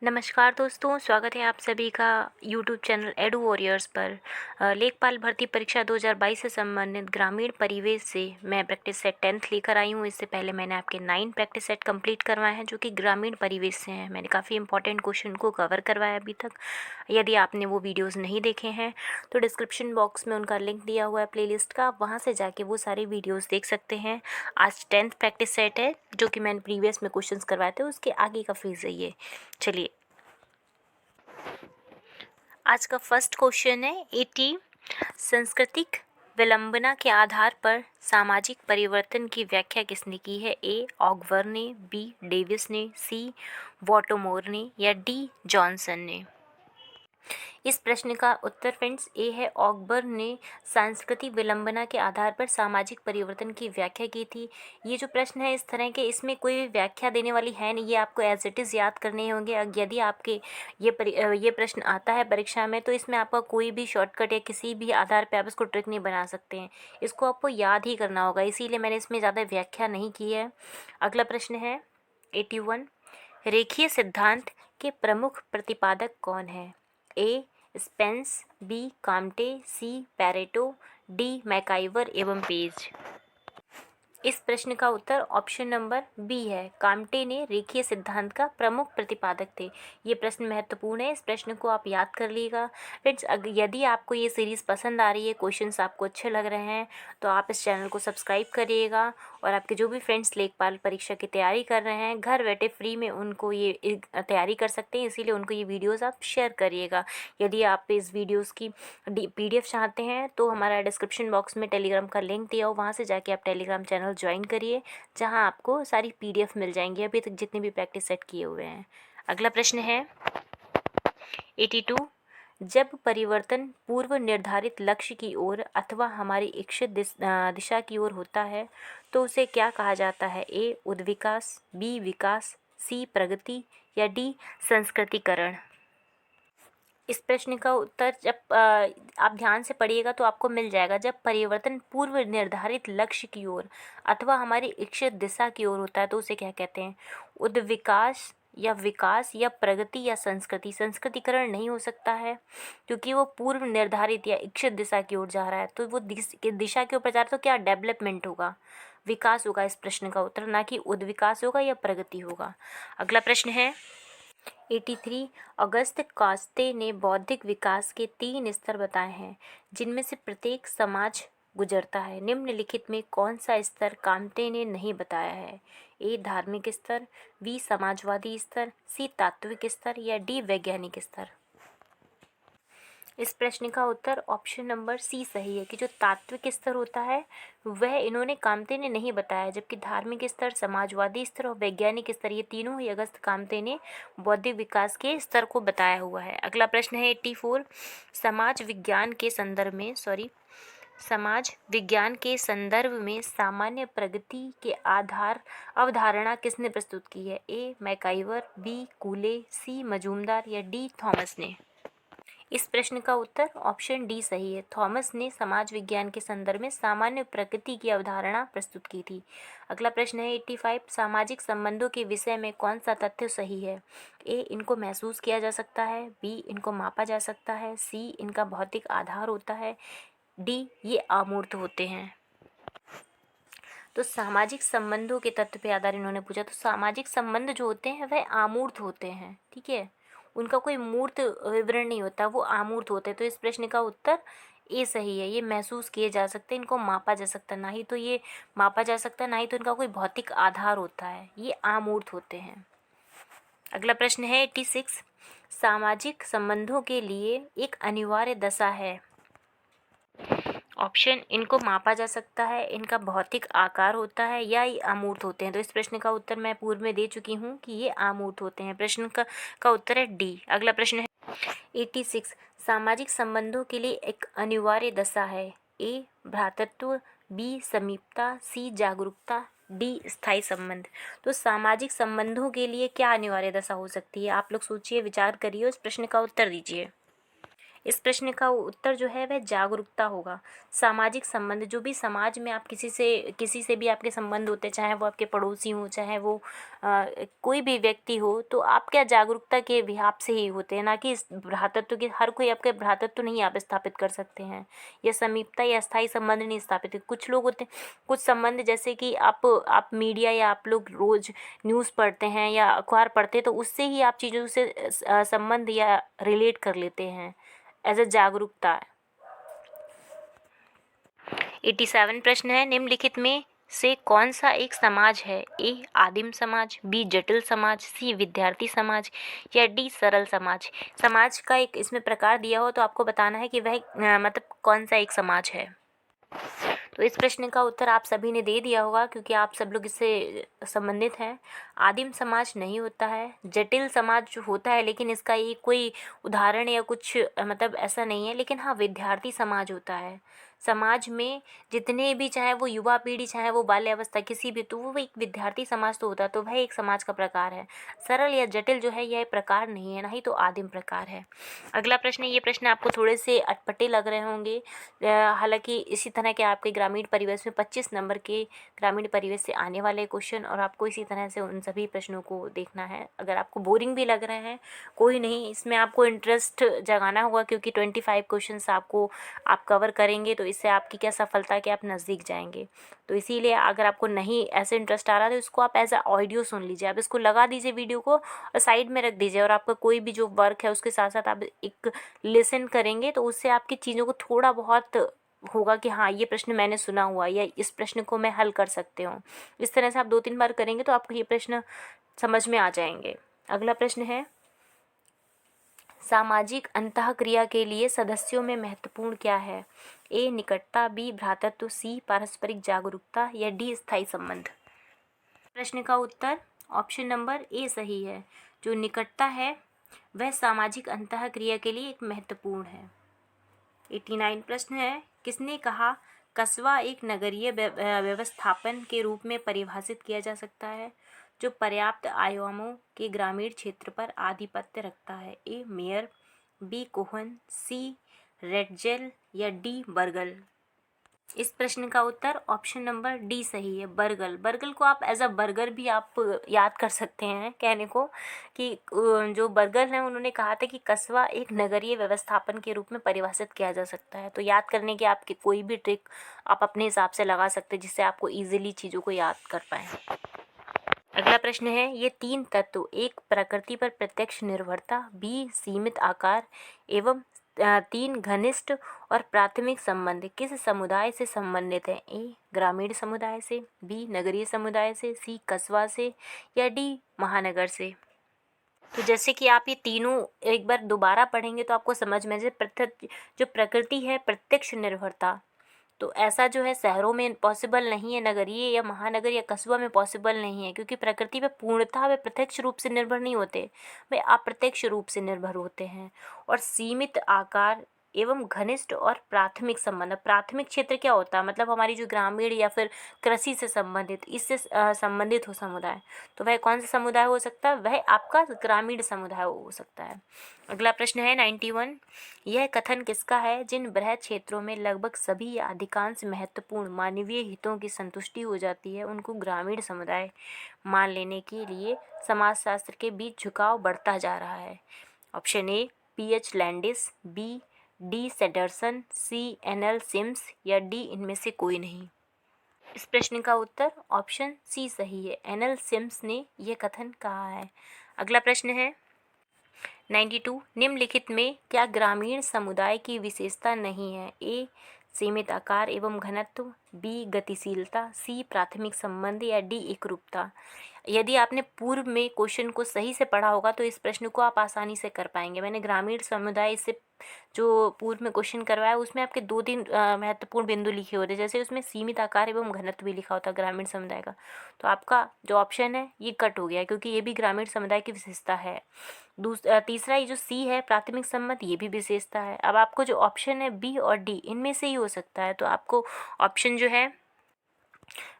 नमस्कार दोस्तों, स्वागत है आप सभी का यूट्यूब चैनल एडू वॉरियर्स पर। लेखपाल भर्ती परीक्षा 2022 से संबंधित ग्रामीण परिवेश से मैं प्रैक्टिस सेट 10th लेकर आई हूँ। इससे पहले मैंने आपके 9 प्रैक्टिस सेट कंप्लीट करवाए हैं जो कि ग्रामीण परिवेश से हैं। मैंने काफ़ी इंपॉर्टेंट क्वेश्चन को कवर करवाया अभी तक। यदि आपने वो वीडियोज़ नहीं देखे हैं तो डिस्क्रिप्शन बॉक्स में उनका लिंक दिया हुआ है प्लेलिस्ट का, आप वहाँ से जाके वो सारी वीडियोज़ देख सकते हैं। आज 10th प्रैक्टिस सेट है जो कि मैंने प्रीवियस में क्वेश्चन करवाए थे, उसके आगे का फेज़ है ये। चलिए, आज का फर्स्ट क्वेश्चन है 80। सांस्कृतिक विलंबना के आधार पर सामाजिक परिवर्तन की व्याख्या किसने की है? ए ऑगवर्न ने, बी डेविस ने, सी वॉटोमोर ने या डी जॉनसन ने? इस प्रश्न का उत्तर फ्रेंड्स ए है, ऑगबर्न ने सांस्कृतिक विलंबना के आधार पर सामाजिक परिवर्तन की व्याख्या की थी। ये जो प्रश्न है इस तरह के, इसमें कोई भी व्याख्या देने वाली है नहीं, ये आपको एज इट इज़ याद करने होंगे। यदि आपके ये प्रश्न आता है परीक्षा में तो इसमें आपका कोई भी शॉर्टकट या किसी भी आधार पर आप इसको ट्रिक नहीं बना सकते हैं, इसको आपको याद ही करना होगा, इसीलिए मैंने इसमें ज़्यादा व्याख्या नहीं की है। अगला प्रश्न है 81। रेखीय सिद्धांत के प्रमुख प्रतिपादक कौन है? ए स्पेंस, बी काम्टे, सी पैरेटो, डी मैकाइवर एवं पेज? इस प्रश्न का उत्तर ऑप्शन नंबर बी है, काम्टे ने रेखीय सिद्धांत का प्रमुख प्रतिपादक थे। ये प्रश्न महत्वपूर्ण है, इस प्रश्न को आप याद कर लीजिएगा फ्रेंड्स। यदि आपको ये सीरीज़ पसंद आ रही है, क्वेश्चंस आपको अच्छे लग रहे हैं तो आप इस चैनल को सब्सक्राइब करिएगा। और आपके जो भी फ्रेंड्स लेखपाल परीक्षा की तैयारी कर रहे हैं, घर बैठे फ्री में उनको ये तैयारी कर सकते हैं, इसीलिए उनको ये वीडियोज़ आप शेयर करिएगा। यदि आप इस वीडियोज़ की PDF चाहते हैं तो हमारा डिस्क्रिप्शन बॉक्स में टेलीग्राम का लिंक दिया हो, वहाँ से जाके आप टेलीग्राम चैनल ज्वाइन करिए, जहाँ आपको सारी PDF मिल जाएंगी अभी तक जितने भी प्रैक्टिस सेट किए हुए हैं। अगला प्रश्न है 82। जब परिवर्तन पूर्व निर्धारित लक्ष्य की ओर अथवा हमारी इच्छित दिशा की ओर होता है तो उसे क्या कहा जाता है? ए उद्विकास, बी विकास, सी प्रगति या डी संस्कृतिकरण? इस प्रश्न का उत्तर जब आप ध्यान से पढ़िएगा तो आपको मिल जाएगा। जब परिवर्तन पूर्व निर्धारित लक्ष्य की ओर अथवा हमारी इच्छित दिशा की ओर होता है तो उसे क्या कहते हैं? उद्विकास या विकास या प्रगति या संस्कृति? संस्कृतिकरण नहीं हो सकता है क्योंकि वो पूर्व निर्धारित या इच्छित दिशा की ओर जा रहा है, तो वो दिशा के ऊपर जा रहा है तो क्या डेवलपमेंट होगा, विकास होगा। इस प्रश्न का उत्तर ना कि उद्विकास होगा या प्रगति होगा। अगला प्रश्न है 83। अगस्त कास्ते ने बौद्धिक विकास के 3 स्तर बताए हैं जिनमें से प्रत्येक समाज गुजरता है। निम्नलिखित में कौन सा स्तर काम्टे ने नहीं बताया है? ए धार्मिक स्तर, बी समाजवादी स्तर, सी तात्विक स्तर या डी वैज्ञानिक स्तर? इस प्रश्न का उत्तर ऑप्शन नंबर सी सही है कि जो तात्विक स्तर होता है वह इन्होंने काम्टे ने नहीं बताया, जबकि धार्मिक स्तर, समाजवादी स्तर और वैज्ञानिक स्तर ये तीनों ही अगस्त काम्टे ने बौद्धिक विकास के स्तर को बताया हुआ है। अगला प्रश्न है 84। समाज विज्ञान के संदर्भ में सामान्य प्रगति के आधार अवधारणा किसने प्रस्तुत की है? ए मैकाइवर, बी कूले, सी मजूमदार या डी थॉमस ने? इस प्रश्न का उत्तर ऑप्शन डी सही है, थॉमस ने समाज विज्ञान के संदर्भ में सामान्य प्रकृति की अवधारणा प्रस्तुत की थी। अगला प्रश्न है 85। सामाजिक संबंधों के विषय में कौन सा तथ्य सही है? ए इनको महसूस किया जा सकता है, बी इनको मापा जा सकता है, सी इनका भौतिक आधार होता है, डी ये अमूर्त होते हैं। तो सामाजिक संबंधों के तथ्य पे आधार इन्होंने पूछा, तो सामाजिक संबंध जो होते हैं वह अमूर्त होते हैं, ठीक है, उनका कोई मूर्त विवरण नहीं होता, वो अमूर्त होते हैं। तो इस प्रश्न का उत्तर ए सही है, ये महसूस किए जा सकते हैं, इनको मापा जा सकता है, ना ही तो ये मापा जा सकता है, ना ही तो इनका कोई भौतिक आधार होता है, ये अमूर्त होते हैं। अगला प्रश्न है 86। सामाजिक संबंधों के लिए एक अनिवार्य दशा है। ऑप्शन इनको मापा जा सकता है, इनका भौतिक आकार होता है या ये अमूर्त होते हैं। तो इस प्रश्न का उत्तर मैं पूर्व में दे चुकी हूँ कि ये अमूर्त होते हैं। प्रश्न का उत्तर है डी। अगला प्रश्न है 86। सामाजिक संबंधों के लिए एक अनिवार्य दशा है। ए भ्रातृत्व, बी समीपता, सी जागरूकता, डी स्थायी संबंध। तो सामाजिक संबंधों के लिए क्या अनिवार्य दशा हो सकती है? आप लोग सोचिए, विचार करिए, उस प्रश्न का उत्तर दीजिए। इस प्रश्न का उत्तर जो है वह जागरूकता होगा। सामाजिक संबंध, जो भी समाज में आप किसी से भी आपके संबंध होते हैं, चाहे वो आपके पड़ोसी हों, चाहे वो कोई भी व्यक्ति हो, तो आप क्या जागरूकता के बिहाफ से ही होते हैं, ना कि इस भ्रातृत्व के। हर कोई आपके भ्रातृत्व नहीं आप स्थापित कर सकते हैं, या समीपता या स्थायी संबंध नहीं स्थापित। कुछ लोग होते हैं, कुछ संबंध, जैसे कि आप मीडिया या आप लोग रोज़ न्यूज़ पढ़ते हैं या अखबार पढ़ते हैं, तो उससे ही आप चीज़ों से संबंध या रिलेट कर लेते हैं एज अ जागरूकता। 87 प्रश्न है, निम्नलिखित में से कौन सा एक समाज है? ए आदिम समाज, बी जटिल समाज, सी विद्यार्थी समाज, या डी सरल समाज। समाज का एक इसमें प्रकार दिया हो तो आपको बताना है कि वह मतलब कौन सा एक समाज है। तो इस प्रश्न का उत्तर आप सभी ने दे दिया होगा, क्योंकि आप सब लोग इससे संबंधित हैं। आदिम समाज नहीं होता है, जटिल समाज जो होता है, लेकिन इसका ये कोई उदाहरण या कुछ मतलब ऐसा नहीं है। लेकिन हाँ, विद्यार्थी समाज होता है। समाज में जितने भी, चाहे वो युवा पीढ़ी, चाहे वो बाल्यावस्था, किसी भी, तो वो एक विद्यार्थी समाज तो होता है, तो वह एक समाज का प्रकार है। सरल या जटिल जो है यह प्रकार नहीं है, ना ही तो आदिम प्रकार है। अगला प्रश्न, ये प्रश्न आपको थोड़े से अटपटे लग रहे होंगे, हालांकि इसी तरह के आपके ग्रामीण परिवेश में 25 नंबर के ग्रामीण परिवेश से आने वाले क्वेश्चन, और आपको इसी तरह से उन सभी प्रश्नों को देखना है। अगर आपको बोरिंग भी लग रहे हैं, कोई नहीं, इसमें आपको इंटरेस्ट जगाना होगा, क्योंकि 25 क्वेश्चंस आप कवर करेंगे, तो इससे आपकी क्या सफलता के आप नज़दीक जाएंगे। तो इसीलिए अगर आपको नहीं ऐसे इंटरेस्ट आ रहा तो इसको आप एज अ ऑडियो सुन लीजिए। आप इसको लगा दीजिए वीडियो को और साइड में रख दीजिए, और आपका कोई भी जो वर्क है उसके साथ साथ आप एक लिसन करेंगे, तो उससे आपकी चीज़ों को थोड़ा बहुत होगा कि हाँ, ये प्रश्न मैंने सुना हुआ, या इस प्रश्न को मैं हल कर सकती हूँ। इस तरह से आप 2-3 बार करेंगे तो आपको ये प्रश्न समझ में आ जाएंगे। अगला प्रश्न है, सामाजिक अंतःक्रिया के लिए सदस्यों में महत्वपूर्ण क्या है? ए निकटता, बी भ्रातृत्व, सी पारस्परिक जागरूकता, या डी स्थायी संबंध। प्रश्न का उत्तर ऑप्शन नंबर ए सही है। जो निकटता है वह सामाजिक अंतःक्रिया के लिए एक महत्वपूर्ण है। 89 प्रश्न है, किसने कहा कस्बा एक नगरीय व्यवस्थापन के रूप में परिभाषित किया जा सकता है जो पर्याप्त आयामों के ग्रामीण क्षेत्र पर आधिपत्य रखता है? ए मेयर, बी कोहन, सी रेडजेल, या डी बर्गल। इस प्रश्न का उत्तर ऑप्शन नंबर डी सही है, बर्गल। बर्गल को आप एज अ बर्गर भी आप याद कर सकते हैं, कहने को कि जो बर्गल हैं उन्होंने कहा था कि कस्बा एक नगरीय व्यवस्थापन के रूप में परिभाषित किया जा सकता है। तो याद करने की आपकी कोई भी ट्रिक आप अपने हिसाब से लगा सकते हैं, जिससे आपको ईजिली चीज़ों को याद कर पाएँ। अगला प्रश्न है, ये 3 तत्व, एक प्रकृति पर प्रत्यक्ष निर्भरता, बी सीमित आकार, एवं 3 घनिष्ठ और प्राथमिक संबंध किस समुदाय से संबंधित हैं? ए ग्रामीण समुदाय से, बी नगरीय समुदाय से, सी कस्बा से, या डी महानगर से। तो जैसे कि आप ये तीनों एक बार दोबारा पढ़ेंगे तो आपको समझ में, जैसे जो प्रकृति है प्रत्यक्ष निर्भरता, तो ऐसा जो है शहरों में पॉसिबल नहीं है, नगरीय या महानगर या कस्बा में पॉसिबल नहीं है, क्योंकि प्रकृति पे पूर्णतः वे प्रत्यक्ष रूप से निर्भर नहीं होते, वे अप्रत्यक्ष रूप से निर्भर होते हैं। और सीमित आकार एवं घनिष्ठ और प्राथमिक संबंध, प्राथमिक क्षेत्र क्या होता है, मतलब हमारी जो ग्रामीण या फिर कृषि से संबंधित, इससे संबंधित हो समुदाय, तो वह कौन सा समुदाय हो सकता है? वह आपका ग्रामीण समुदाय हो सकता है। अगला प्रश्न है 91, यह कथन किसका है? जिन बृहद क्षेत्रों में लगभग सभी या अधिकांश महत्वपूर्ण मानवीय हितों की संतुष्टि हो जाती है उनको ग्रामीण समुदाय मान लेने के लिए समाजशास्त्र के बीच झुकाव बढ़ता जा रहा है? Option A PH Landis, B D Sanderson, C NL Sims, या डी इनमें से कोई नहीं। इस प्रश्न का उत्तर ऑप्शन सी सही है, एनएल सिम्स ने यह कथन कहा है। अगला प्रश्न है 92, निम्नलिखित में क्या ग्रामीण समुदाय की विशेषता नहीं है? ए सीमित आकार एवं घनत्व, बी गतिशीलता, सी प्राथमिक संबंध, या डी एकरूपता। यदि आपने पूर्व में क्वेश्चन को सही से पढ़ा होगा तो इस प्रश्न को आप आसानी से कर पाएंगे। मैंने ग्रामीण समुदाय से जो पूर्व में क्वेश्चन करवाया उसमें आपके 2-3 महत्वपूर्ण बिंदु लिखे होते, जैसे उसमें सीमित आकार एवं घनत्व भी लिखा होता ग्रामीण समुदाय का, तो आपका जो ऑप्शन है ये कट हो गया, क्योंकि ये भी ग्रामीण समुदाय की विशेषता है। तीसरा ये जो सी है प्राथमिक संबंध, ये भी विशेषता है। अब आपको जो ऑप्शन है बी और डी, इनमें से ही हो सकता है, तो आपको ऑप्शन जो है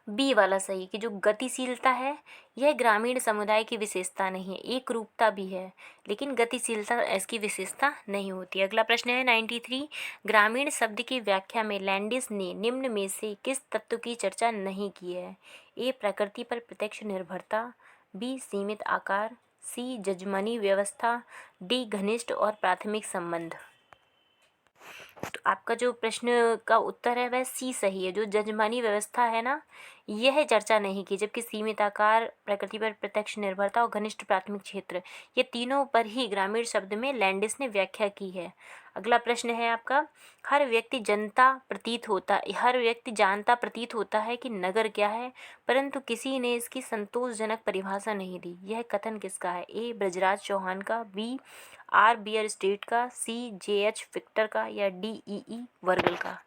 बी वाला सही कि जो गतिशीलता है यह ग्रामीण समुदाय की विशेषता नहीं है, एक रूपता भी है लेकिन गतिशीलता इसकी विशेषता नहीं होती। अगला प्रश्न है 93, ग्रामीण शब्द की व्याख्या में लैंडिस ने निम्न में से किस तत्व की चर्चा नहीं की है? ए प्रकृति पर प्रत्यक्ष निर्भरता, बी सीमित आकार, सी जजमानी व्यवस्था, डी घनिष्ठ और प्राथमिक संबंध। तो आपका जो प्रश्न का उत्तर है वह सी सही है। जो जजमानी व्यवस्था है ना, यह चर्चा नहीं की, जबकि सीमित आकार, प्रकृति पर प्रत्यक्ष निर्भरता और घनिष्ठ प्राथमिक क्षेत्र, ये तीनों पर ही ग्रामीण शब्द में लैंडिस ने व्याख्या की है। अगला प्रश्न है आपका, हर व्यक्ति जानता प्रतीत होता है कि नगर क्या है, परंतु किसी ने इसकी संतोषजनक परिभाषा नहीं दी। यह कथन किसका है? ए ब्रजराज चौहान का, बी आर बियर स्टेट का, सी जे एच विक्टर का, या डी ई वर्गल का।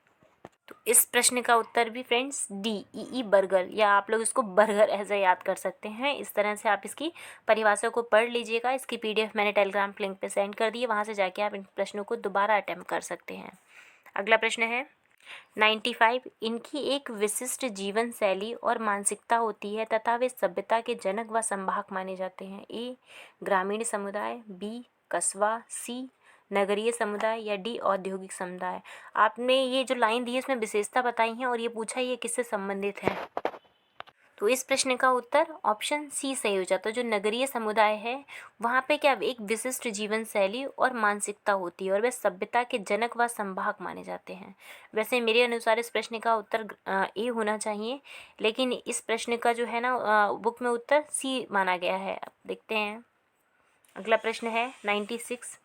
तो इस प्रश्न का उत्तर भी फ्रेंड्स डी ई बर्गर, या आप लोग इसको बर्गर ऐसे याद कर सकते हैं। इस तरह से आप इसकी परिभाषा को पढ़ लीजिएगा। इसकी पीडीएफ मैंने टेलीग्राम लिंक पे सेंड कर दी है, वहाँ से जाके आप इन प्रश्नों को दोबारा अटैम्प्ट कर सकते हैं। अगला प्रश्न है 95, इनकी एक विशिष्ट जीवन शैली और मानसिकता होती है तथा वे सभ्यता के जनक व संवाहक माने जाते हैं। ए ग्रामीण समुदाय, बी कस्बा, सी नगरीय समुदाय, या डी औद्योगिक समुदाय। आपने ये जो लाइन दी है इसमें विशेषता बताई है और ये पूछा ये किससे संबंधित है। तो इस प्रश्न का उत्तर ऑप्शन सी सही हो जाता है। जो नगरीय समुदाय है वहाँ पे क्या एक विशिष्ट जीवन शैली और मानसिकता होती है और वे सभ्यता के जनक व संवाहक माने जाते हैं। वैसे मेरे अनुसार इस प्रश्न का उत्तर ए होना चाहिए, लेकिन इस प्रश्न का जो है ना बुक में उत्तर सी माना गया है। अब देखते हैं। अगला प्रश्न है 96,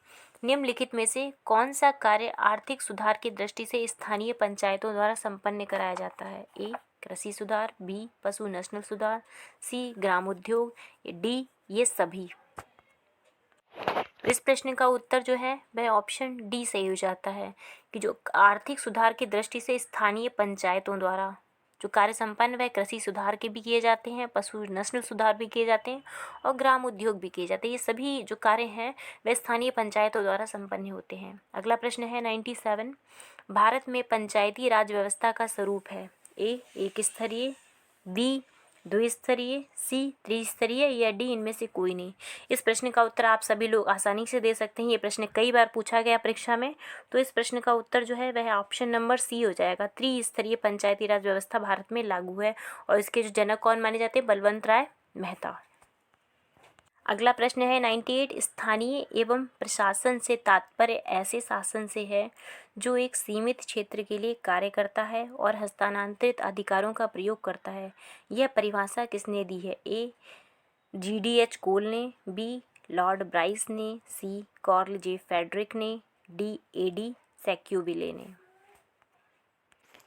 निम्नलिखित में से कौन सा कार्य आर्थिक सुधार की दृष्टि से स्थानीय पंचायतों द्वारा संपन्न कराया जाता है? ए कृषि सुधार, बी पशु नस्ल सुधार, सी ग्रामोद्योग, डी ये सभी। इस प्रश्न का उत्तर जो है वह ऑप्शन डी सही हो जाता है कि जो आर्थिक सुधार की दृष्टि से स्थानीय पंचायतों द्वारा जो कार्य संपन्न वह कृषि सुधार के भी किए जाते हैं, पशु नस्ल सुधार भी किए जाते हैं और ग्राम उद्योग भी किए जाते हैं। ये सभी जो कार्य हैं वह स्थानीय पंचायतों द्वारा संपन्न होते हैं। अगला प्रश्न है 97, भारत में पंचायती राज व्यवस्था का स्वरूप है? ए एक स्तरीय, बी द्विस्तरीय, सी त्रिस्तरीय, या डी इनमें से कोई नहीं। इस प्रश्न का उत्तर आप सभी लोग आसानी से दे सकते हैं। ये प्रश्न कई बार पूछा गया परीक्षा में, तो इस प्रश्न का उत्तर जो है वह ऑप्शन नंबर सी हो जाएगा। त्रिस्तरीय पंचायती राज व्यवस्था भारत में लागू है और इसके जो जनक कौन माने जाते हैं? बलवंत राय मेहता। अगला प्रश्न है 98, स्थानीय एवं प्रशासन से तात्पर्य ऐसे शासन से है जो एक सीमित क्षेत्र के लिए कार्य करता है और हस्तांतरित अधिकारों का प्रयोग करता है। यह परिभाषा किसने दी है? ए GDH कोल ने, बी लॉर्ड ब्राइस ने, सी कार्ल जे फेडरिक ने, डी AD सेक्यूबिले ने।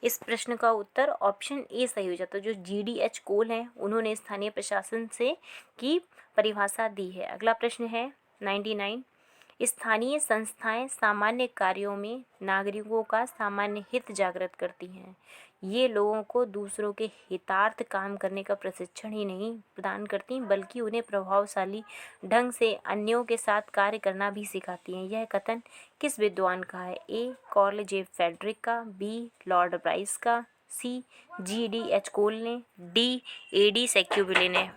इस प्रश्न का उत्तर ऑप्शन ए सही हो जाता है। जो GDH कोल हैं उन्होंने स्थानीय प्रशासन से की परिभाषा दी है। अगला प्रश्न है 99, स्थानीय संस्थाएं सामान्य कार्यों में नागरिकों का सामान्य हित जागृत करती हैं। ये लोगों को दूसरों के हितार्थ काम करने का प्रशिक्षण ही नहीं प्रदान करती बल्कि उन्हें प्रभावशाली ढंग से अन्यों के साथ कार्य करना भी सिखाती हैं। यह कथन किस विद्वान का है? ए कार्ल जे फेडरिक का, बी लॉर्ड ब्राइस का, सी GDH कोल ने, डी AD सेक्यूबिले ने।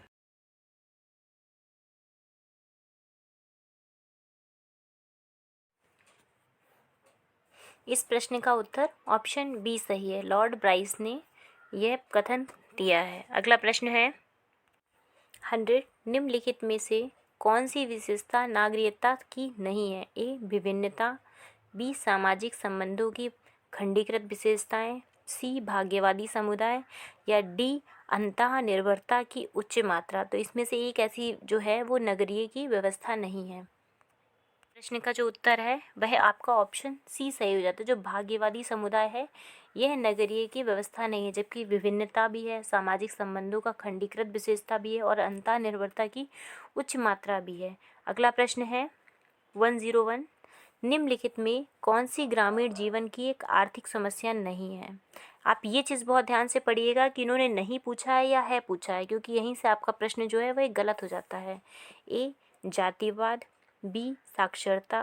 इस प्रश्न का उत्तर ऑप्शन बी सही है। लॉर्ड ब्राइस ने यह कथन दिया है। अगला प्रश्न है 100, निम्नलिखित में से कौन सी विशेषता नागरिकता की नहीं है? ए विभिन्नता, बी सामाजिक संबंधों की खंडीकृत विशेषताएं, सी भाग्यवादी समुदाय, या डी अंतः निर्भरता की उच्च मात्रा। तो इसमें से एक ऐसी जो है वो नगरीय की व्यवस्था नहीं है। प्रश्न का जो उत्तर है वह आपका ऑप्शन सी सही हो जाता है। जो भाग्यवादी समुदाय है यह नगरीय की व्यवस्था नहीं है, जबकि विभिन्नता भी है, सामाजिक संबंधों का खंडीकृत विशेषता भी है और अंतः निर्भरता की उच्च मात्रा भी है। अगला प्रश्न है 101, निम्नलिखित में कौन सी ग्रामीण जीवन की एक आर्थिक समस्या नहीं है? आप ये चीज़ बहुत ध्यान से पढ़िएगा कि इन्होंने नहीं पूछा है या है पूछा है, क्योंकि यहीं से आपका प्रश्न जो है वह गलत हो जाता है। ए जातिवाद, बी साक्षरता,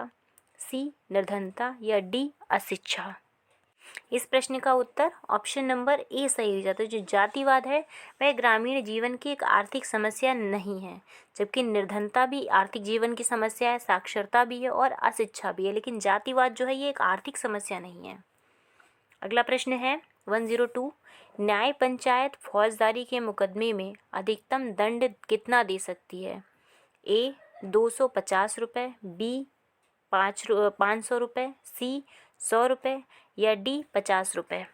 सी निर्धनता, या डी अशिक्षा। इस प्रश्न का उत्तर ऑप्शन नंबर ए सही हो जाता है। जो जातिवाद है वह ग्रामीण जीवन की एक आर्थिक समस्या नहीं है, जबकि निर्धनता भी आर्थिक जीवन की समस्या है, साक्षरता भी है और अशिक्षा भी है, लेकिन जातिवाद जो है ये एक आर्थिक समस्या नहीं है। अगला प्रश्न है 102, न्याय पंचायत फौजदारी के मुकदमे में अधिकतम दंड कितना दे सकती है? ए 250 रुपये, बी 500 रुपये, सी 100 रुपये या डी 50 रुपये।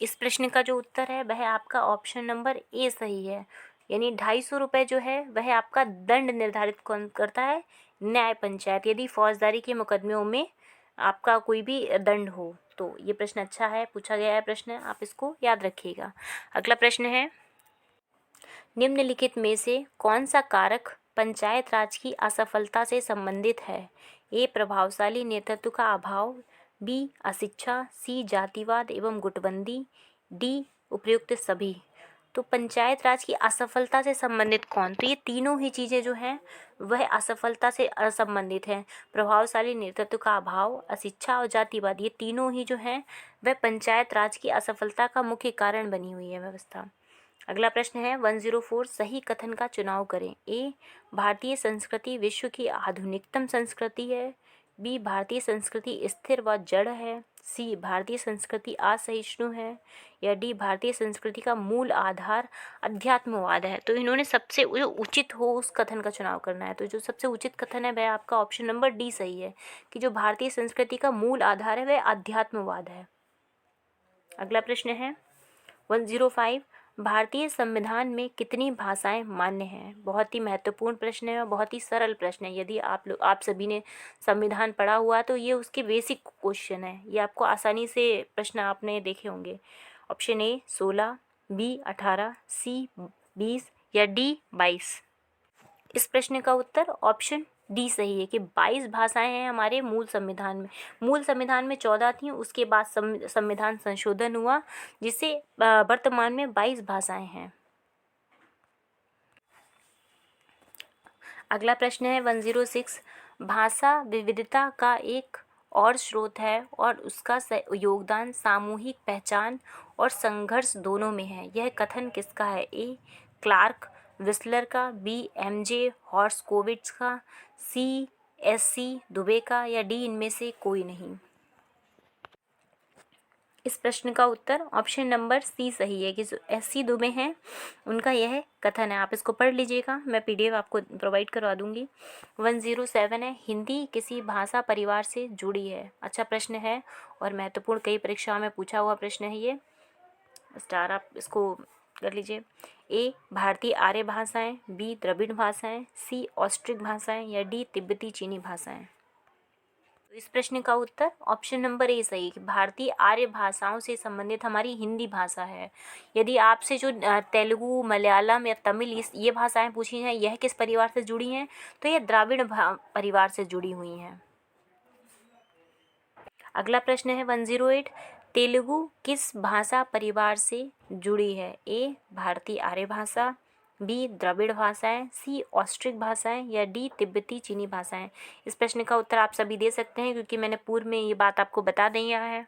इस प्रश्न का जो उत्तर है वह आपका ऑप्शन नंबर ए सही है, यानी 250 रुपये जो है वह आपका दंड निर्धारित कौन करता है? न्याय पंचायत, यदि फौजदारी के मुकदमों में आपका कोई भी दंड हो तो। ये प्रश्न अच्छा है, पूछा गया है प्रश्न, आप इसको याद रखिएगा। अगला प्रश्न है, निम्नलिखित में से कौन सा कारक पंचायत राज की असफलता से संबंधित है? ए प्रभावशाली नेतृत्व का अभाव, बी अशिक्षा, सी जातिवाद एवं गुटबंदी, डी उपयुक्त सभी। तो पंचायत राज की असफलता से संबंधित कौन? तो ये तीनों ही चीज़ें जो हैं वह असफलता से असंबंधित हैं। प्रभावशाली नेतृत्व का अभाव, अशिक्षा और जातिवाद, ये तीनों ही जो हैं वह पंचायत राज की असफलता का मुख्य कारण बनी हुई है व्यवस्था। अगला प्रश्न है 104, सही कथन का चुनाव करें। ए भारतीय संस्कृति विश्व की आधुनिकतम संस्कृति है, बी भारतीय संस्कृति स्थिर व जड़ है, सी भारतीय संस्कृति असहिष्णु है या डी भारतीय संस्कृति का मूल आधार अध्यात्मवाद है। तो इन्होंने सबसे जो उचित हो उस कथन का चुनाव करना है। तो जो सबसे उचित कथन है वह आपका ऑप्शन नंबर डी सही है कि जो भारतीय संस्कृति का मूल आधार है वह अध्यात्मवाद है। अगला प्रश्न है 105, भारतीय संविधान में कितनी भाषाएं मान्य हैं? बहुत ही महत्वपूर्ण प्रश्न है और बहुत ही सरल प्रश्न है। यदि आप सभी ने संविधान पढ़ा हुआ तो ये उसके बेसिक क्वेश्चन है, ये आपको आसानी से प्रश्न आपने देखे होंगे। ऑप्शन ए 16, बी 18, सी 20 या डी 22। इस प्रश्न का उत्तर ऑप्शन डी सही है कि 22 भाषाएं हैं हमारे मूल संविधान में। मूल संविधान में 14 थी, उसके बाद संविधान संशोधन हुआ जिससे वर्तमान में 22 भाषाएं हैं। अगला प्रश्न है 106, भाषा विविधता का एक और स्रोत है और उसका योगदान सामूहिक पहचान और संघर्ष दोनों में है। यह कथन किसका है? ए क्लार्क विस्लर का, बी एमजे हॉर्सकोविट्ज का, सी एससी दुबे का या डी इनमें से कोई नहीं। इस प्रश्न का उत्तर ऑप्शन नंबर सी सही है कि जो एससी दुबे हैं उनका यह कथन है। आप इसको पढ़ लीजिएगा, मैं पीडीएफ आपको प्रोवाइड करवा दूंगी। 107 है, हिंदी किसी भाषा परिवार से जुड़ी है। अच्छा प्रश्न है और महत्वपूर्ण, कई परीक्षाओं में पूछा हुआ प्रश्न है ये स्टार, आप इसको कर लीजिए। ए भारतीय आर्य भाषाएं, बी द्रविड़ भाषाएं, सी ऑस्ट्रिक भाषाएं या डी तिब्बती चीनी भाषाएं। तो इस प्रश्न का उत्तर ऑप्शन नंबर ए सही कि भारतीय आर्य भाषाओं से संबंधित हमारी हिंदी भाषा है। यदि आपसे जो तेलुगु, मलयालम या तमिल ये भाषाएं पूछी हैं यह किस परिवार से जुड़ी हैं, तो ये द्राविड़ परिवार से जुड़ी हुई हैं। अगला प्रश्न है 108, तेलुगु किस भाषा परिवार से जुड़ी है? ए भारतीय आर्य भाषा, बी द्रविड़ भाषाएं, सी ऑस्ट्रिक भाषाएं या डी तिब्बती चीनी भाषाएं। इस प्रश्न का उत्तर आप सभी दे सकते हैं क्योंकि मैंने पूर्व में ये बात आपको बता दिया है।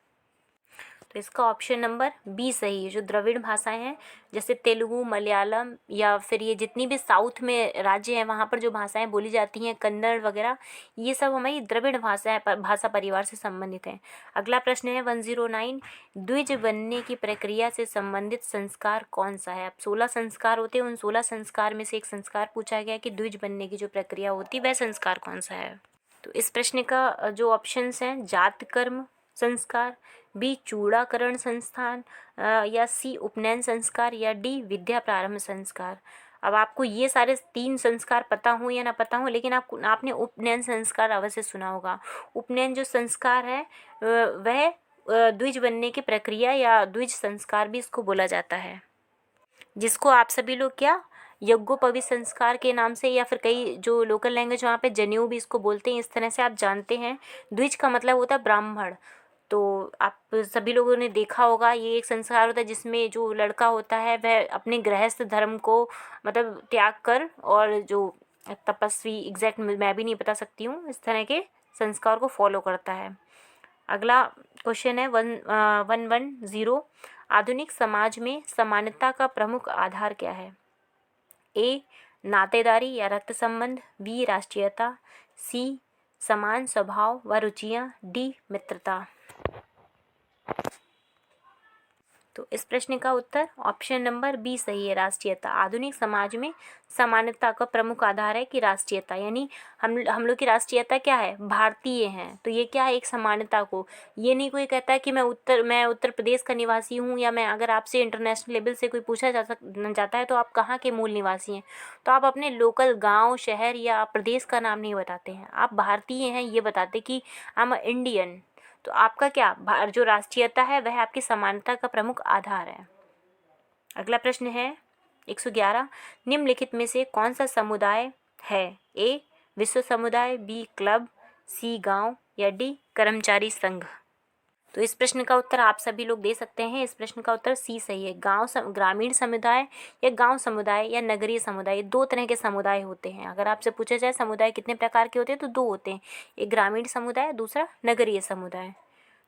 तो इसका ऑप्शन नंबर बी सही है। जो द्रविड़ भाषाएं हैं जैसे तेलुगु, मलयालम या फिर ये जितनी भी साउथ में राज्य हैं वहाँ पर जो भाषाएं बोली जाती हैं, कन्नड़ वगैरह, ये सब हमारी द्रविड़ भाषा परिवार से संबंधित हैं। अगला प्रश्न है 109, द्विज बनने की प्रक्रिया से संबंधित संस्कार कौन सा है? अब 16 संस्कार होते हैं, उन 16 संस्कार में से एक संस्कार पूछा गया कि द्विज बनने की जो प्रक्रिया होती है वह संस्कार कौन सा है? तो इस प्रश्न का जो ऑप्शंस हैं, जात कर्म संस्कार, बी चूड़ाकरण संस्थान या सी उपनयन संस्कार या डी विद्या प्रारंभ संस्कार। अब आपको ये सारे 3 संस्कार पता हो या ना पता हो, लेकिन आपने उपनयन संस्कार अवश्य सुना होगा। उपनयन जो संस्कार है वह द्विज बनने की प्रक्रिया या द्विज संस्कार भी इसको बोला जाता है, जिसको आप सभी लोग क्या यज्ञोपवीत संस्कार के नाम से या फिर कई जो लोकल लैंग्वेज वहाँ पे जनेऊ भी इसको बोलते हैं। इस तरह से आप जानते हैं। द्विज का मतलब होता है ब्राह्मण। तो आप सभी लोगों ने देखा होगा, ये एक संस्कार होता है जिसमें जो लड़का होता है वह अपने गृहस्थ धर्म को मतलब त्याग कर, और जो तपस्वी, एग्जैक्ट मैं भी नहीं बता सकती हूँ, इस तरह के संस्कार को फॉलो करता है। अगला क्वेश्चन है 110, आधुनिक समाज में समानता का प्रमुख आधार क्या है? ए नातेदारी या रक्त संबंध, बी राष्ट्रीयता, सी समान स्वभाव व रुचियाँ, डी मित्रता। तो इस प्रश्न का उत्तर ऑप्शन नंबर बी सही है, राष्ट्रीयता। आधुनिक समाज में समानता का प्रमुख आधार है कि राष्ट्रीयता, यानी हम लोग की राष्ट्रीयता क्या है? भारतीय हैं। तो ये क्या है? एक समानता को, ये नहीं कोई कहता है कि मैं उत्तर प्रदेश का निवासी हूँ, या मैं अगर आपसे इंटरनेशनल लेवल से कोई पूछा जाता है तो आप कहाँ के मूल निवासी हैं, तो आप अपने लोकल गाँव, शहर या प्रदेश का नाम नहीं बताते हैं, आप भारतीय हैं ये बताते कि आई एम इंडियन। तो आपका क्या जो राष्ट्रीयता है वह आपकी समानता का प्रमुख आधार है। अगला प्रश्न है 111, निम्नलिखित में से कौन सा समुदाय है? ए विश्व समुदाय, बी क्लब, सी गांव, या डी कर्मचारी संघ। तो इस प्रश्न का उत्तर आप सभी लोग दे सकते हैं। इस प्रश्न का उत्तर सी सही है। ग्रामीण समुदाय या गांव समुदाय या नगरीय समुदाय, दो तरह के समुदाय होते हैं। अगर आपसे पूछा जाए समुदाय कितने प्रकार के होते हैं, तो दो होते हैं, एक ग्रामीण समुदाय, दूसरा नगरीय समुदाय।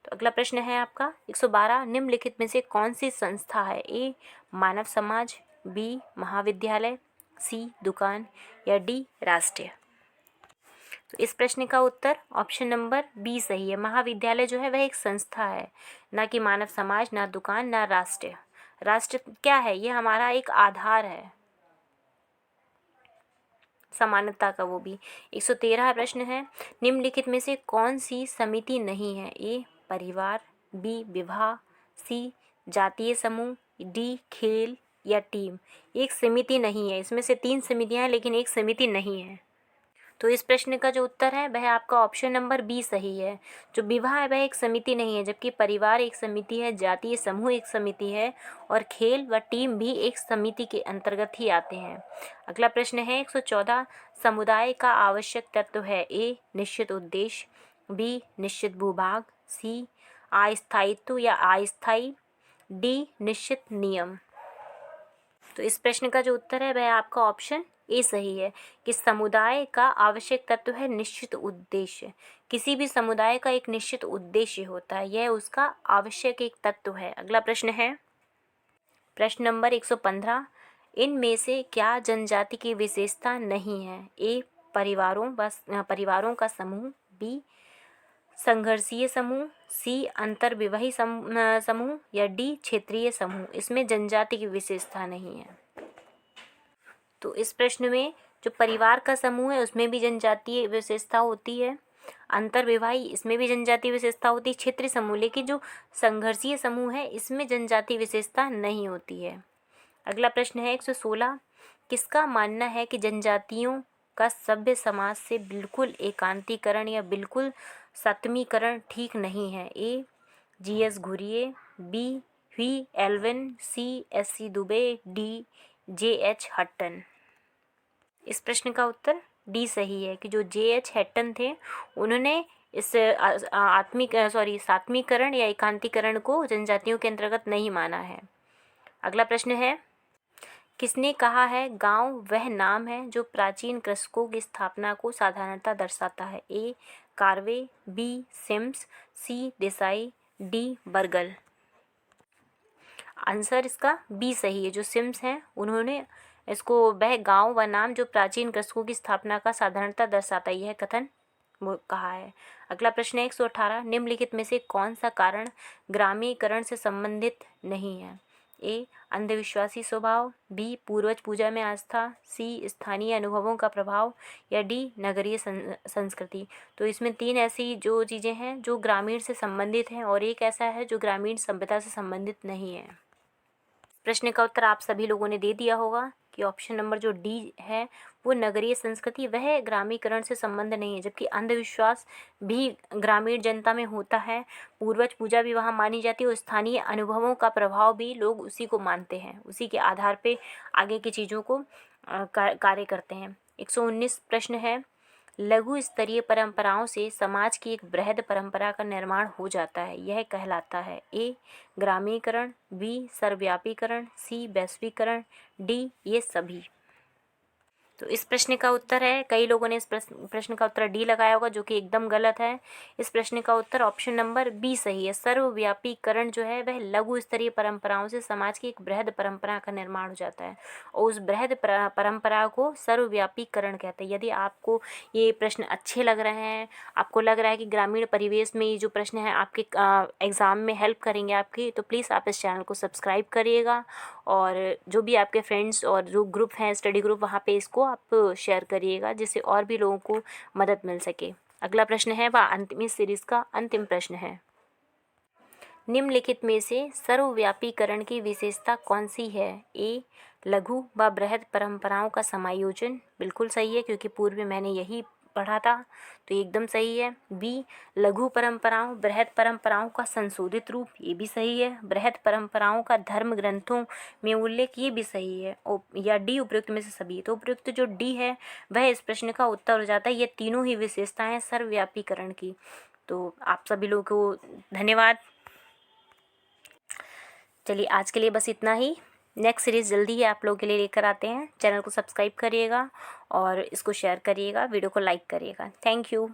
तो अगला प्रश्न है आपका 112, निम्नलिखित में से कौन सी संस्था है? ए मानव समाज, बी महाविद्यालय, सी दुकान, या डी राष्ट्रीय। तो इस प्रश्न का उत्तर ऑप्शन नंबर बी सही है। महाविद्यालय जो है वह एक संस्था है, ना कि मानव समाज, ना दुकान, ना राष्ट्र। राष्ट्र क्या है? ये हमारा एक आधार है समानता का, वो भी। 113 प्रश्न है, निम्नलिखित में से कौन सी समिति नहीं है? ए परिवार, बी विवाह, सी जातीय समूह, डी खेल, या टीम। एक समिति नहीं है, इसमें से 3 समितियां हैं लेकिन एक समिति नहीं है। तो इस प्रश्न का जो उत्तर है वह आपका ऑप्शन नंबर बी सही है। जो विवाह है वह एक समिति नहीं है, जबकि परिवार एक समिति है, जातीय समूह एक समिति है, और खेल व टीम भी एक समिति के अंतर्गत ही आते हैं। अगला प्रश्न है 114, समुदाय का आवश्यक तत्व है? ए निश्चित उद्देश्य, बी निश्चित भूभाग, सी अस्थायित्व या अस्थायी, डी निश्चित नियम। तो इस प्रश्न का जो उत्तर है वह आपका ऑप्शन ए सही है कि समुदाय का आवश्यक तत्व है निश्चित उद्देश्य। किसी भी समुदाय का एक निश्चित उद्देश्य होता है, यह उसका आवश्यक एक तत्व है। अगला प्रश्न है प्रश्न नंबर 115, इनमें से क्या जनजाति की विशेषता नहीं है? ए परिवारों का समूह, बी संघर्षीय समूह, सी अंतर्विवाही समूह, या डी क्षेत्रीय समूह। इसमें जनजाति की विशेषता नहीं है। तो इस प्रश्न में जो परिवार का समूह है उसमें भी जनजातीय विशेषता होती है, अंतर्विवाही इसमें भी जनजातीय विशेषता होती है, क्षेत्रीय समूह, लेकिन जो संघर्षीय समूह है इसमें जनजातीय विशेषता नहीं होती है। अगला प्रश्न है 116, किसका मानना है कि जनजातियों का सभ्य समाज से बिल्कुल एकांतीकरण या बिल्कुल सतमीकरण ठीक नहीं है? A GS. Ghurye, B V Elwin, C SC. Dube, D JH. Hutton. इस प्रश्न का उत्तर डी सही है कि जो जे.एच. हटन थे उन्होंने इस सात्मीकरण या एकांतीकरण को जनजातियों के अंतर्गत नहीं माना है। अगला प्रश्न है, किसने कहा है गांव वह नाम है जो प्राचीन कृषकों की स्थापना को साधारणता दर्शाता है? ए कार्वे, बी सिम्स, सी देसाई, डी बर्गल। आंसर इसका बी सही है। जो सिम्स हैं उन्होंने इसको वह गांव व नाम जो प्राचीन कृषकों की स्थापना का साधारणता दर्शाता यह कथन वो कहा है। अगला प्रश्न है 118, निम्नलिखित में से कौन सा कारण ग्रामीणकरण से संबंधित नहीं है? ए अंधविश्वासी स्वभाव, बी पूर्वज पूजा में आस्था, सी स्थानीय अनुभवों का प्रभाव, या डी नगरीय संस्कृति। तो इसमें 3 ऐसी जो चीज़ें हैं जो ग्रामीण से संबंधित हैं और एक ऐसा है जो ग्रामीण सभ्यता से संबंधित नहीं है। प्रश्न का उत्तर आप सभी लोगों ने दे दिया होगा कि ऑप्शन नंबर जो डी है वो नगरीय संस्कृति वह ग्रामीणकरण से संबंध नहीं है, जबकि अंधविश्वास भी ग्रामीण जनता में होता है, पूर्वज पूजा भी वहाँ मानी जाती है और स्थानीय अनुभवों का प्रभाव भी लोग उसी को मानते हैं, उसी के आधार पे आगे की चीज़ों को कार्य करते हैं। 119 प्रश्न है, लघु स्तरीय परंपराओं से समाज की एक बृहद परंपरा का निर्माण हो जाता है, यह कहलाता है? ए ग्रामीणकरण, बी सर्वव्यापीकरण, सी वैश्वीकरण, डी ये सभी। तो इस प्रश्न का उत्तर है, कई लोगों ने इस प्रश्न का उत्तर डी लगाया होगा, जो कि एकदम गलत है। इस प्रश्न का उत्तर ऑप्शन नंबर बी सही है। सर्वव्यापीकरण जो है वह लघु स्तरीय परंपराओं से समाज की एक बृहद परंपरा का निर्माण हो जाता है और उस बृहद परंपरा को सर्वव्यापीकरण कहते हैं। यदि आपको ये प्रश्न अच्छे लग रहे हैं, आपको लग रहा है कि ग्रामीण परिवेश में ये जो प्रश्न है आपके एग्ज़ाम में हेल्प करेंगे आपकी, तो प्लीज़ आप इस चैनल को सब्सक्राइब करिएगा और जो भी आपके फ्रेंड्स और जो ग्रुप हैं स्टडी ग्रुप, वहाँ पे इसको आप शेयर करिएगा जिससे और भी लोगों को मदद मिल सके। अगला प्रश्न है वह अंतिम इस सीरीज़ का अंतिम प्रश्न है। निम्नलिखित में से सर्वव्यापीकरण की विशेषता कौन सी है? ए, लघु व बृहद परंपराओं का समायोजन, बिल्कुल सही है क्योंकि पूर्व में मैंने यही पढ़ा था, तो ये एकदम सही है। बी, लघु परंपराओं बृहद परंपराओं का संशोधित रूप, ये भी सही है। बृहद परंपराओं का धर्म ग्रंथों में उल्लेख, ये भी सही है। या डी, उपयुक्त में से सभी, तो उपयुक्त जो डी है वह इस प्रश्न का उत्तर हो जाता है। ये तीनों ही विशेषताएं सर्वव्यापीकरण की। तो आप सभी लोगों को धन्यवाद। चलिए आज के लिए बस इतना ही। नेक्स्ट सीरीज़ जल्दी ही आप लोगों के लिए लेकर आते हैं। चैनल को सब्सक्राइब करिएगा और इसको शेयर करिएगा, वीडियो को लाइक करिएगा। Thank you.